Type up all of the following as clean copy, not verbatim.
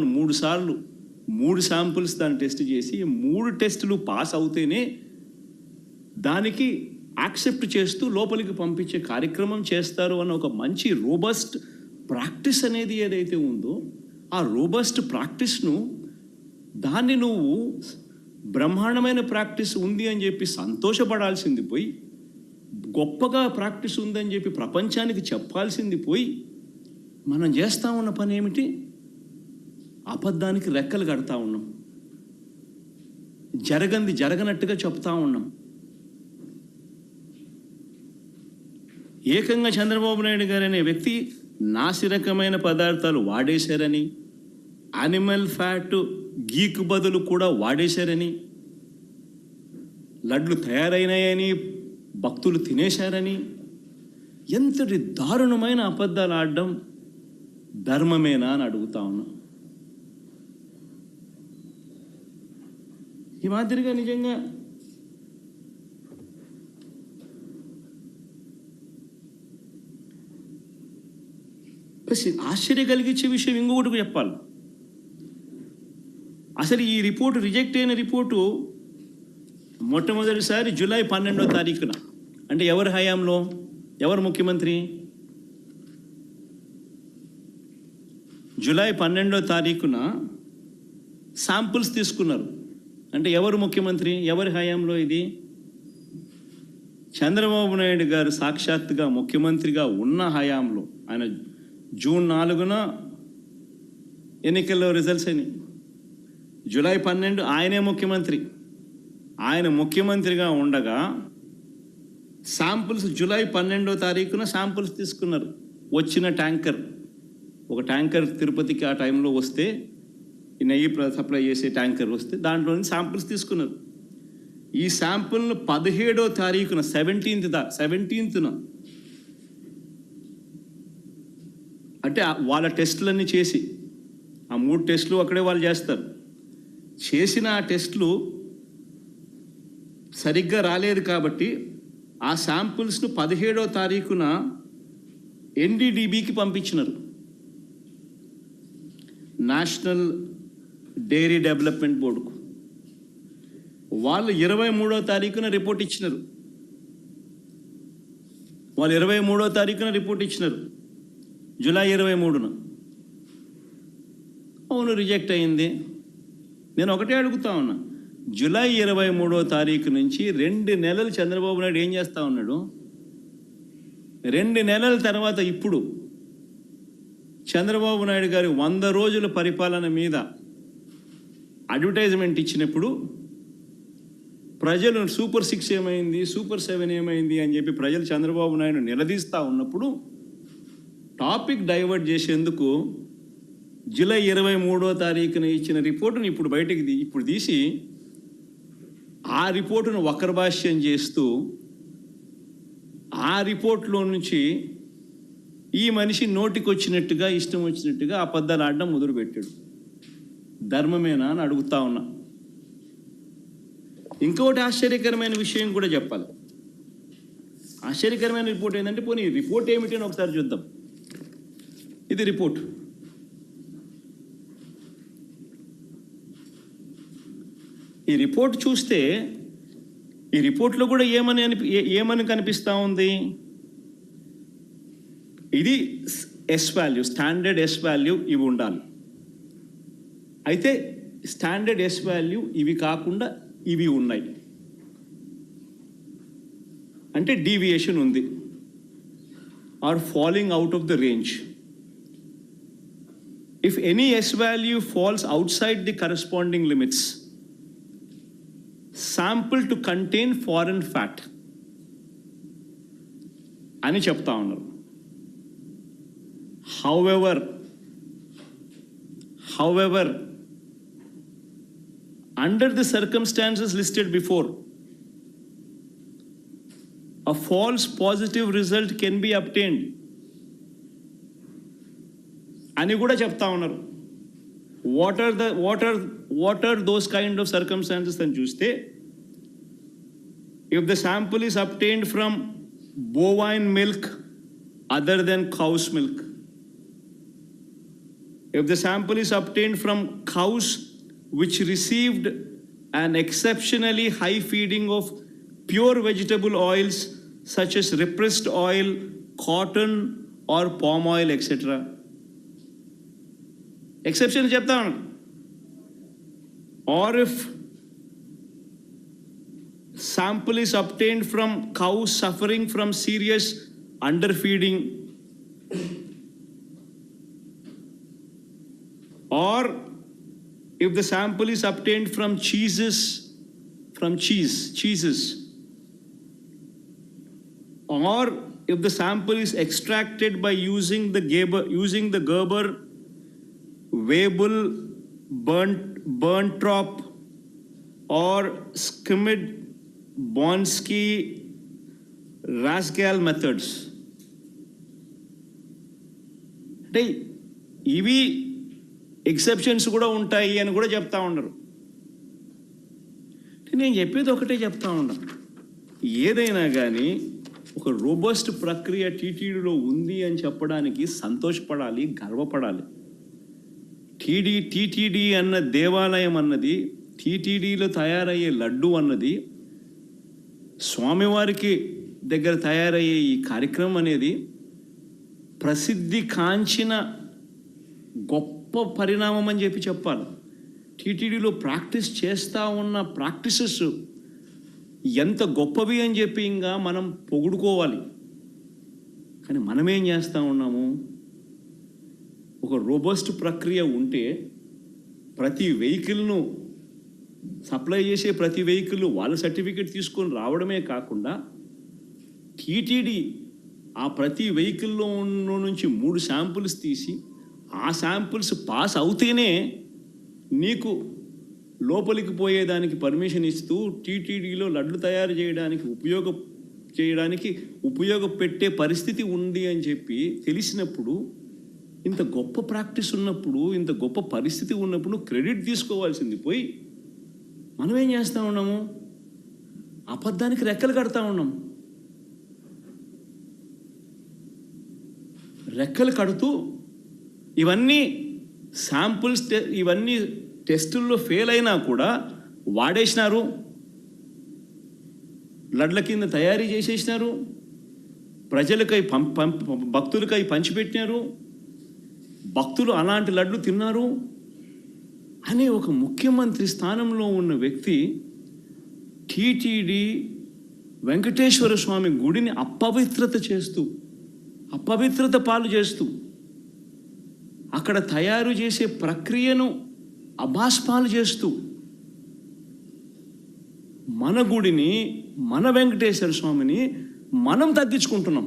3 సార్లు 3 శాంపుల్స్ దాన్ని టెస్ట్ చేసి 3 టెస్టులు పాస్ అవుతేనే దానికి యాక్సెప్ట్ చేస్తూ లోపలికి పంపించే కార్యక్రమం చేస్తారు అన్న ఒక మంచి రోబస్ట్ ప్రాక్టీస్ అనేది ఏదైతే ఉందో ఆ రోబస్ట్ ప్రాక్టీస్ను దాన్ని నువ్వు బ్రహ్మాండమైన ప్రాక్టీస్ ఉంది అని చెప్పి సంతోషపడాల్సింది పోయి, గొప్పగా ప్రాక్టీస్ ఉందని చెప్పి ప్రపంచానికి చెప్పాల్సింది పోయి, మనం చేస్తూ ఉన్న పని ఏమిటి? అబద్ధానికి రెక్కలు కడతా ఉన్నాం, జరగనట్టుగా చెప్తా ఉన్నాం. ఏకంగా చంద్రబాబు నాయుడు గారు అనే వ్యక్తి నాసిరకమైన పదార్థాలు వాడేశారని, యానిమల్ ఫ్యాట్ గీకు బదులు కూడా వాడేశారని, లడ్లు తయారైనాయని భక్తులు తినేశారని, ఎంతటి దారుణమైన అబద్ధాలు ఆడడం ధర్మమేనా అని అడుగుతా ఉన్నా. ఈ మాదిరిగా నిజంగా ఆశ్చర్య కలిగించే విషయం ఇంకొకటి చెప్పాలి. అసలు ఈ రిపోర్టు రిజెక్ట్ అయిన రిపోర్టు మొట్టమొదటిసారి జూలై 12వ తారీఖున, అంటే ఎవరి హయాంలో, ఎవరు ముఖ్యమంత్రి? జూలై 12వ తారీఖున శాంపుల్స్ తీసుకున్నారు. అంటే ఎవరు ముఖ్యమంత్రి, ఎవరి హయాంలో ఇది? చంద్రబాబు నాయుడు గారు సాక్షాత్తుగా ముఖ్యమంత్రిగా ఉన్న హయాంలో. ఆయన జూన్ 4న ఎన్నికల్లో రిజల్ట్స్ అయినాయి. జూలై 12 ఆయనే ముఖ్యమంత్రి. ఆయన ముఖ్యమంత్రిగా ఉండగా శాంపుల్స్ జూలై 12వ తారీఖున శాంపుల్స్ తీసుకున్నారు. వచ్చిన ట్యాంకర్, ఒక ట్యాంకర్ తిరుపతికి ఆ టైంలో వస్తే, ఈ నెయ్యి సప్లై చేసే ట్యాంకర్ వస్తే దాంట్లో నుంచి శాంపుల్స్ తీసుకున్నారు. ఈ శాంపుల్ను 17వ తారీఖున 17న అంటే వాళ్ళ టెస్టులన్నీ చేసి, ఆ 3 టెస్టులు అక్కడే వాళ్ళు చేస్తారు. చేసిన ఆ టెస్టులు సరిగ్గా రాలేదు కాబట్టి ఆ శాంపుల్స్ను 17వ తారీఖున NDDBకి పంపించినారు, నేషనల్ డైరీ డెవలప్మెంట్ బోర్డుకు. వాళ్ళు 23వ తారీఖున రిపోర్ట్ ఇచ్చినారు. రిపోర్ట్ ఇచ్చినారు జూలై 23న. అవును, రిజెక్ట్ అయింది. నేను ఒకటే అడుగుతా ఉన్నా, జూలై 23వ తారీఖు నుంచి 2 నెలలు చంద్రబాబు నాయుడు ఏం చేస్తూ ఉన్నాడు? 2 నెలల తర్వాత ఇప్పుడు చంద్రబాబు నాయుడు గారి 100 రోజుల పరిపాలన మీద అడ్వర్టైజ్మెంట్ ఇచ్చినప్పుడు ప్రజలు సూపర్ 6 ఏమైంది, సూపర్ 7 ఏమైంది అని చెప్పి ప్రజలు చంద్రబాబు నాయుడు నిలదీస్తూ ఉన్నప్పుడు టాపిక్ డైవర్ట్ చేసేందుకు జూలై 23వ తారీఖున ఇచ్చిన రిపోర్టును ఇప్పుడు తీసి ఆ రిపోర్టును వక్రభాష్యం చేస్తూ ఆ రిపోర్ట్లో నుంచి ఈ మనిషి నోటికి వచ్చినట్టుగా, ఇష్టం వచ్చినట్టుగా అబద్ధాలు ఆడడం మొదలుపెట్టాడు. ధర్మమేనా అని అడుగుతా ఉన్నా. ఇంకొకటి ఆశ్చర్యకరమైన విషయం కూడా చెప్పాలి. ఆశ్చర్యకరమైన రిపోర్ట్ ఏంటంటే, పోనీ రిపోర్ట్ ఏమిటి అని ఒకసారి చూద్దాం. ఇది రిపోర్ట్. ఈ రిపోర్ట్ చూస్తే ఈ రిపోర్ట్లో కూడా ఏమని కనిపిస్తూ ఉంది? ఇది S value, standard S value ఇవి ఉండాలి. అయితే స్టాండర్డ్ ఎస్ వాల్యూ ఇవి కాకుండా ఇవి ఉన్నాయి, అంటే డీవియేషన్ ఉంది, or falling out of the range. If any S value falls outside the corresponding limits, sample to contain foreign fat అని చెప్తా ఉన్నారు. However, under the circumstances listed before, a false positive result can be obtained అని కూడా చెప్తా ఉన్నారు. What are those kind of circumstances అని చూస్తే, if the sample is obtained from bovine milk other than cow's milk, If the sample is obtained from cows which received an exceptionally high feeding of pure vegetable oils such as repressed oil, cotton or palm oil, etc. Exception చెప్తాను. Or if sample is obtained from cows suffering from serious underfeeding, or if the sample is obtained from cheeses, or if the sample is extracted by using the Gerber, Weibull, Berntrop or Schmidt, Bonsky, Rascal methods. అంటే ఇవి exceptions కూడా ఉంటాయి అని కూడా చెప్తా ఉన్నారు. నేను చెప్పేది ఒకటే చెప్తా ఉన్నా, ఏదైనా కానీ ఒక రోబస్ట్ ప్రక్రియ టీటీడీలో ఉంది అని చెప్పడానికి సంతోషపడాలి, గర్వపడాలి. టీటీడీ అన్న దేవాలయం అన్నది, టీటీడీలో తయారయ్యే లడ్డు అన్నది, స్వామివారికి దగ్గర తయారయ్యే ఈ కార్యక్రమం అనేది ప్రసిద్ధి కాంచిన గొప్ప పరిణామం అని చెప్పాలి. టీటీడీలో ప్రాక్టీస్ చేస్తూ ఉన్న ప్రాక్టీసెస్ ఎంత గొప్పవి అని చెప్పి ఇంకా మనం పొగుడుకోవాలి. కానీ మనమేం చేస్తూ ఉన్నాము, ఒక రోబస్ట్ ప్రక్రియ ఉంటే ప్రతి వెహికల్ను సప్లై చేసే ప్రతి వెహికల్ వాళ్ళ సర్టిఫికేట్ తీసుకొని రావడమే కాకుండా టీటీడీ ఆ ప్రతి వెహికల్లో నుంచి 3 శాంపుల్స్ తీసి ఆ శాంపుల్స్ పాస్ అవుతేనే నీకు లోపలికి పోయేదానికి పర్మిషన్ ఇస్తూ టీటీడీలో లడ్లు తయారు చేయడానికి ఉపయోగపెట్టే పరిస్థితి ఉంది అని చెప్పి తెలిసినప్పుడు, ఇంత గొప్ప ప్రాక్టీస్ ఉన్నప్పుడు, ఇంత గొప్ప పరిస్థితి ఉన్నప్పుడు క్రెడిట్ తీసుకోవాల్సింది పోయి మనమేం చేస్తూ ఉన్నాము, అబద్ధానికి రెక్కలు కడతా ఉన్నాం. రెక్కలు కడుతూ ఇవన్నీ శాంపుల్స్ ఇవన్నీ టెస్టుల్లో ఫెయిల్ అయినా కూడా వాడేసినారు, లడ్ల కింద తయారీ చేసేసినారు, ప్రజలకై భక్తులకై పంచిపెట్టినారు, భక్తులు అలాంటి లడ్లు తిన్నారు అనే ఒక ముఖ్యమంత్రి స్థానంలో ఉన్న వ్యక్తి టీటీడీ వెంకటేశ్వర స్వామి గుడిని అపవిత్రత పాలు చేస్తూ అక్కడ తయారు చేసే ప్రక్రియను అభాస్పాలు చేస్తూ మన గుడిని, మన వెంకటేశ్వర స్వామిని మనం తగ్గించుకుంటున్నాం.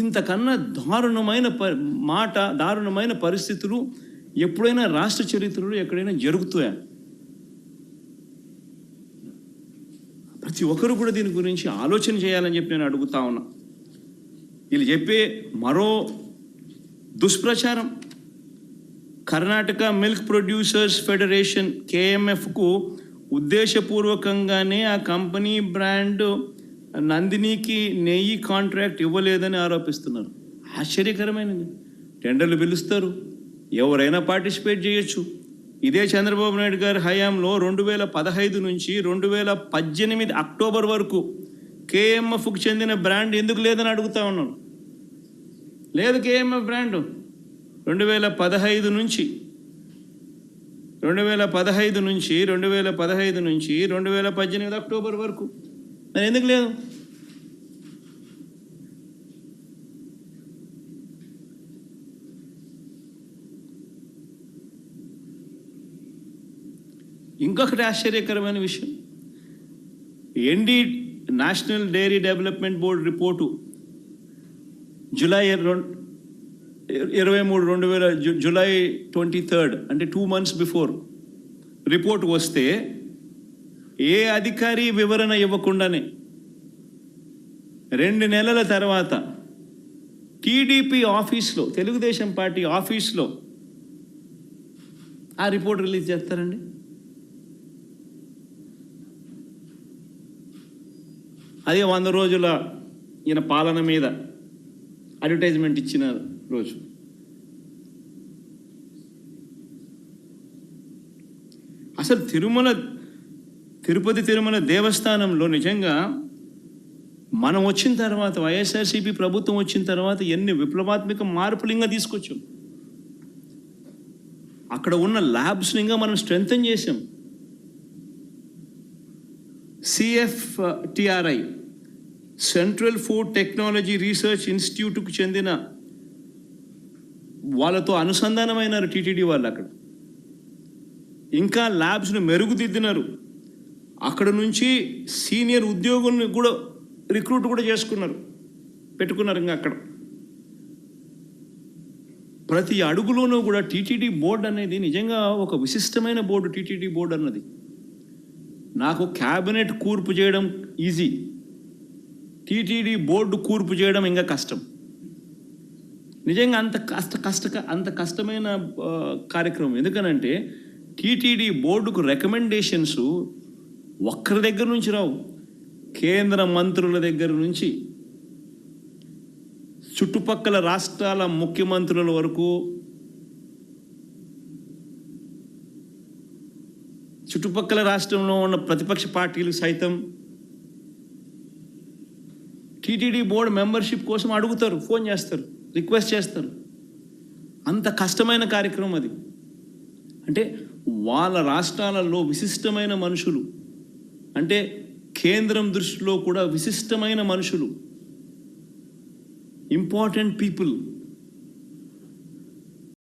ఇంతకన్నా దారుణమైన పరిస్థితులు ఎప్పుడైనా రాష్ట్ర చరిత్రలో ఎక్కడైనా జరుగుతాయా? ప్రతి ఒక్కరు కూడా దీని గురించి ఆలోచన చేయాలని చెప్పి నేను అడుగుతా ఉన్నా. వీళ్ళు చెప్పే మరో దుష్ప్రచారం, కర్ణాటక మిల్క్ ప్రొడ్యూసర్స్ ఫెడరేషన్ KMFకు ఉద్దేశపూర్వకంగానే ఆ కంపెనీ బ్రాండ్ నందినికి నెయ్యి కాంట్రాక్ట్ ఇవ్వలేదని ఆరోపిస్తున్నారు. ఆశ్చర్యకరమైనది. టెండర్లు పిలుస్తారు, ఎవరైనా పార్టిసిపేట్ చేయొచ్చు. ఇదే చంద్రబాబు నాయుడు గారి హయాంలో 2015 నుంచి 2018 అక్టోబర్ వరకు KMFకు చెందిన బ్రాండ్ ఎందుకు లేదని అడుగుతా ఉన్నాను. లేదు KMF బ్రాండ్ 2015 నుంచి 2018 అక్టోబర్ వరకు మరి ఎందుకు లేదు? ఇంకొకటి ఆశ్చర్యకరమైన విషయం, national dairy development board report July 23 అంటే 2 months బిఫోర్ రిపోర్ట్ వస్తే ఏ అధికారి వివరణ ఇవ్వకుండానే 2 నెలల తర్వాత టీడీపీ ఆఫీస్లో, తెలుగుదేశం పార్టీ ఆఫీస్లో ఆ రిపోర్ట్ రిలీజ్ చేస్తారండి. అదే 100 రోజుల ఈయన పాలన మీద అడ్వర్టైజ్మెంట్ ఇచ్చిన రోజు. అసలు తిరుపతి తిరుమల దేవస్థానంలో నిజంగా మనం వచ్చిన తర్వాత, వైఎస్ఆర్సీపీ ప్రభుత్వం వచ్చిన తర్వాత ఎన్ని విప్లవాత్మక మార్పులు ఇంకా తీసుకొచ్చాం. అక్కడ ఉన్న ల్యాబ్స్ని ఇంకా మనం స్ట్రెంగ్తన్ చేసాం. CFTRI, central food technology research ఇన్స్టిట్యూట్కు చెందిన వాళ్ళతో అనుసంధానమైనారు టీటీడీ వాళ్ళు. అక్కడ ఇంకా ల్యాబ్స్ను మెరుగుదిద్దినారు. అక్కడ నుంచి సీనియర్ ఉద్యోగుల్ని కూడా రిక్రూట్ కూడా పెట్టుకున్నారు. ఇంకా అక్కడ ప్రతి అడుగులోనూ కూడా టీటీడీ బోర్డు అనేది నిజంగా ఒక విశిష్టమైన బోర్డు. టీటీడీ బోర్డు అన్నది నాకు క్యాబినెట్ కూర్పు చేయడం ఈజీ, టీటీడీ బోర్డు కూర్పు చేయడం ఇంకా కష్టం. నిజంగా అంత కష్టమైన కార్యక్రమం. ఎందుకనంటే టీటీడీ బోర్డుకు రికమెండేషన్స్ ఒక్కరి దగ్గర నుంచి రావు. కేంద్ర మంత్రుల దగ్గర నుంచి చుట్టుపక్కల రాష్ట్రాల ముఖ్యమంత్రుల వరకు, చుట్టుపక్కల రాష్ట్రంలో ఉన్న ప్రతిపక్ష పార్టీలు సైతం టీటీడీ బోర్డు మెంబర్షిప్ కోసం అడుగుతారు, ఫోన్ చేస్తారు, రిక్వెస్ట్ చేస్తారు. అంత కష్టమైన కార్యక్రమం అది. అంటే వాళ్ళ రాష్ట్రాలలో విశిష్టమైన మనుషులు, అంటే కేంద్రం దృష్టిలో కూడా విశిష్టమైన మనుషులు, ఇంపార్టెంట్ పీపుల్